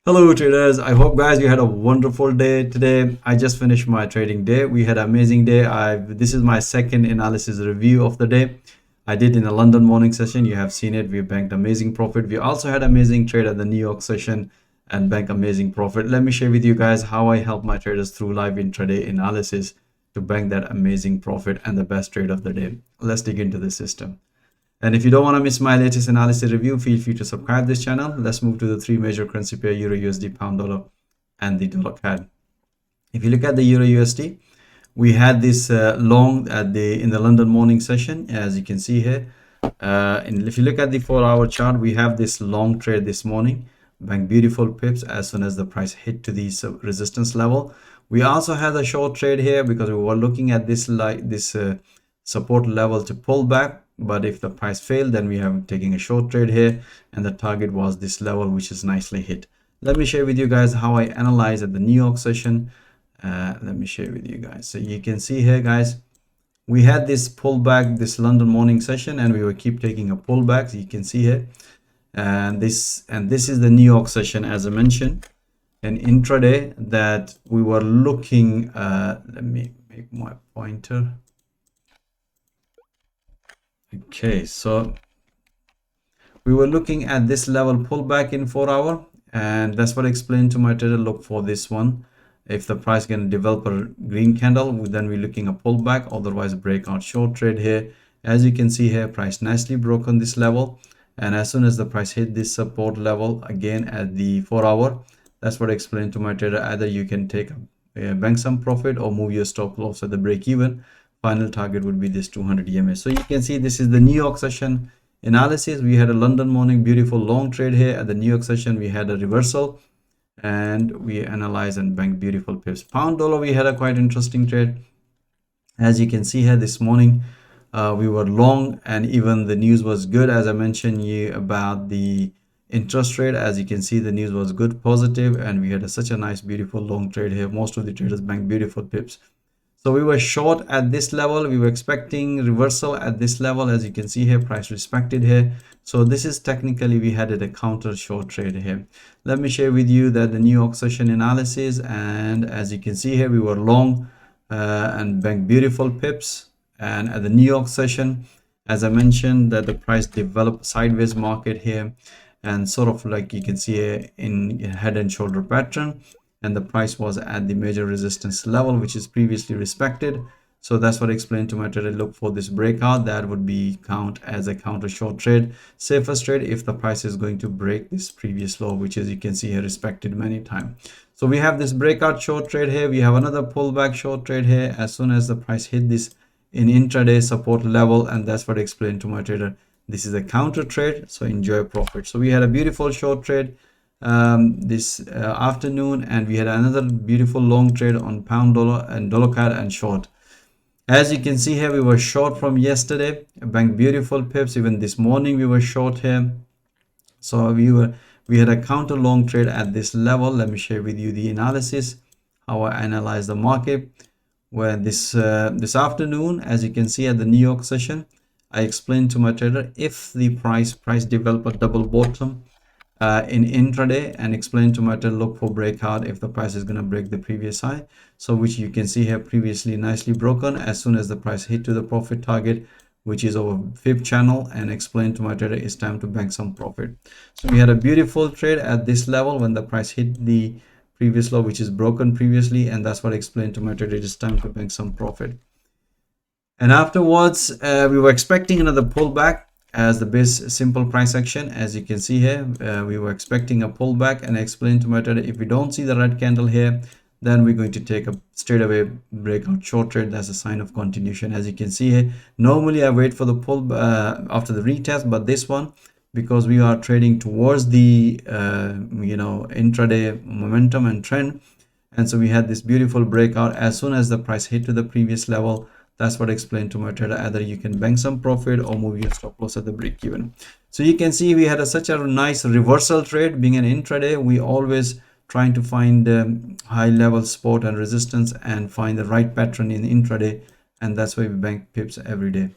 Hello traders, I hope guys you had a wonderful day today. I just finished my trading day. We had an amazing day. This is my second analysis review of the day. I did in the London morning session. You have seen it. We banked amazing profit. We also had amazing trade at the New York session and bank amazing profit. Let me share with you guys how I help my traders through live intraday analysis to bank that amazing profit and the best trade of the day. Let's dig into the system. And if you don't want to miss my latest analysis review, feel free to subscribe this channel. Let's move to the three major currency pair, Euro USD, Pound Dollar, and the Dollar CAD. If you look at the Euro USD, we had this long in the London morning session, as you can see here. And if you look at the 4-hour chart, we have this long trade this morning, bank beautiful pips as soon as the price hit to the resistance level. We also had a short trade here because we were looking at this support level to pull back. But if the price failed, then we have taking a short trade here, and the target was this level, which is nicely hit. Let me share with you guys how I analyze at the New York session. Let me share with you guys. So you can see here, guys, we had this pullback, this London morning session, and we will keep taking a pullback. So you can see here, and this is the New York session, as I mentioned, an intraday that we were looking. Let me make my pointer. Okay, so we were looking at this level pullback in 4-hour, and that's what I explained to my trader. Look for this one. If the price can develop a green candle, then we're looking a pullback, otherwise breakout short trade here. As you can see here, price nicely broke on this level, and as soon as the price hit this support level again at the 4-hour, that's what I explained to my trader. Either you can take bank some profit or move your stop loss at the break even. Final target would be this 200 EMA. So you can see this is the New York session analysis. We had a London morning beautiful long trade here. At the New York session, we had a reversal and we analyzed and banked beautiful pips. Pound dollar, we had a quite interesting trade. As you can see here this morning, we were long, and even the news was good. As I mentioned you about the interest rate, as you can see, the news was good, positive, and we had such a nice beautiful long trade here. Most of the traders banked beautiful pips. So we were short at this level. We were expecting reversal at this level. As you can see here, price respected here. So this is technically we had a counter short trade here. Let me share with you that the New York session analysis, and as you can see here, we were long and banked beautiful pips. And at the New York session, as I mentioned, that the price developed sideways market here, and sort of like you can see here in head and shoulder pattern. And the price was at the major resistance level, which is previously respected. So that's what I explained to my trader. Look for this breakout. That would be count as a counter short trade, safest trade if the price is going to break this previous low, which is you can see here respected many times. So we have this breakout short trade here. We have another pullback short trade here as soon as the price hit this in intraday support level, and that's what I explained to my trader. This is a counter trade, so enjoy profit. So we had a beautiful short trade this afternoon, and we had another beautiful long trade on pound dollar and dollar CAD and short. As you can see here, we were short from yesterday, banked beautiful pips. Even this morning we were short here. So we had a counter long trade at this level. Let me share with you the analysis, how I analyze the market. Where this afternoon, as you can see at the New York session, I explained to my trader if the price develop a double bottom in intraday, and explain to my trader look for breakout if the price is going to break the previous high, so which you can see here previously nicely broken as soon as the price hit to the profit target, which is over fib channel, and explain to my trader it's time to bank some profit. So we had a beautiful trade at this level when the price hit the previous low, which is broken previously, and that's what I explained to my trader, it's time to bank some profit. And afterwards we were expecting another pullback as the base simple price action. As you can see here, we were expecting a pullback, and I explained to my trader if we don't see the red candle here, then we're going to take a straight away breakout short trade. That's a sign of continuation. As you can see here, normally I wait for the pull after the retest, but this one, because we are trading towards the intraday momentum and trend, and so we had this beautiful breakout as soon as the price hit to the previous level. That's what I explained to my trader. Either you can bank some profit or move your stop loss at the break even. So you can see we had such a nice reversal trade. Being an intraday, we always trying to find high level support and resistance and find the right pattern in intraday, and that's why we bank pips every day.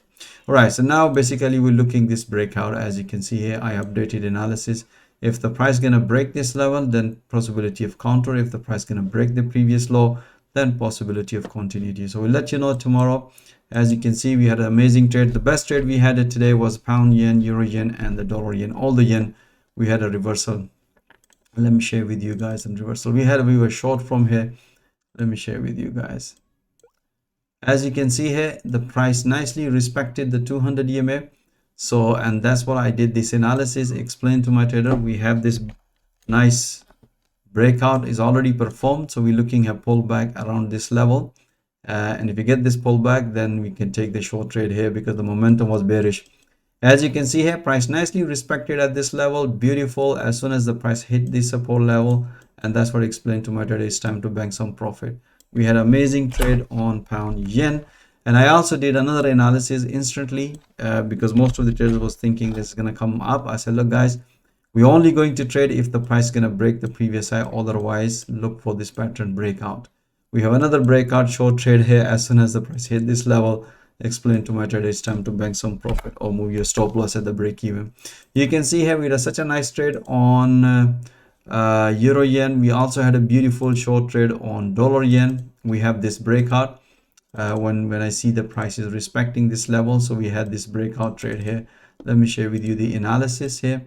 All right, so now basically we're looking this breakout. As you can see here, I updated analysis. If the price gonna break this level, then possibility of counter. If the price gonna break the previous low, then possibility of continuity. So we'll let you know tomorrow. As you can see, we had an amazing trade. The best trade we had it today was pound yen, euro yen, and the dollar yen. All the yen, we had a reversal. Let me share with you guys some reversal. We were short from here. Let me share with you guys. As you can see here, the price nicely respected the 200 EMA. So, and that's what I did this analysis, explain to my trader. We have this nice breakout is already performed, so we're looking at pullback around this level, and if you get this pullback, then we can take the short trade here because the momentum was bearish. As you can see here, price nicely respected at this level, beautiful. As soon as the price hit this support level, and that's what I explained to my trader, it's time to bank some profit. We had amazing trade on pound yen, and I also did another analysis instantly because most of the traders was thinking this is going to come up. I said, look guys, we're only going to trade if the price is going to break the previous high. Otherwise, look for this pattern breakout. We have another breakout short trade here. As soon as the price hit this level, explain to my trader it's time to bank some profit or move your stop loss at the break even. You can see here we had such a nice trade on euro yen. We also had a beautiful short trade on dollar yen. We have this breakout when I see the price is respecting this level. So we had this breakout trade here. Let me share with you the analysis here.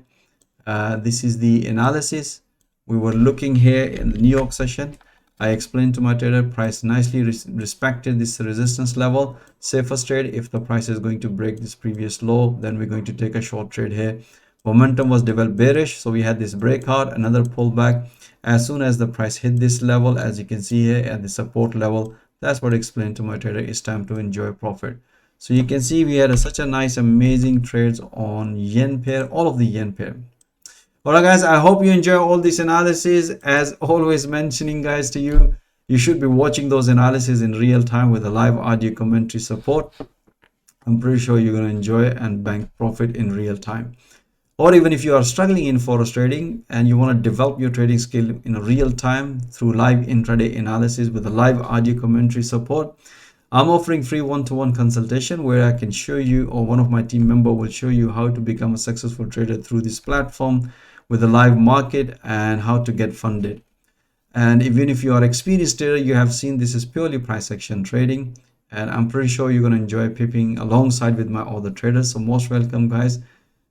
This is the analysis. We were looking here in the New York session. I explained to my trader, price nicely respected this resistance level. Safest trade, if the price is going to break this previous low, then we're going to take a short trade here. Momentum was developed bearish, so we had this breakout, another pullback. As soon as the price hit this level, as you can see here at the support level, that's what I explained to my trader, it's time to enjoy profit. So you can see we had such a nice amazing trades on yen pair, all of the yen pair. Alright guys, I hope you enjoy all this analysis. As always mentioning guys to you, you should be watching those analyses in real time with a live audio commentary support. I'm pretty sure you're going to enjoy it and bank profit in real time. Or even if you are struggling in forex trading and you want to develop your trading skill in real time through live intraday analysis with a live audio commentary support, I'm offering free one-to-one consultation where I can show you, or one of my team member will show you how to become a successful trader through this platform with a live market and how to get funded. And even if you are experienced trader, you have seen this is purely price action trading, and I'm pretty sure you're going to enjoy pipping alongside with my other traders. So most welcome guys,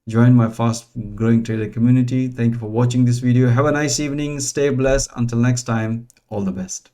join my fast growing trader community. Thank you for watching this video. Have a nice evening, stay blessed. Until next time, all the best.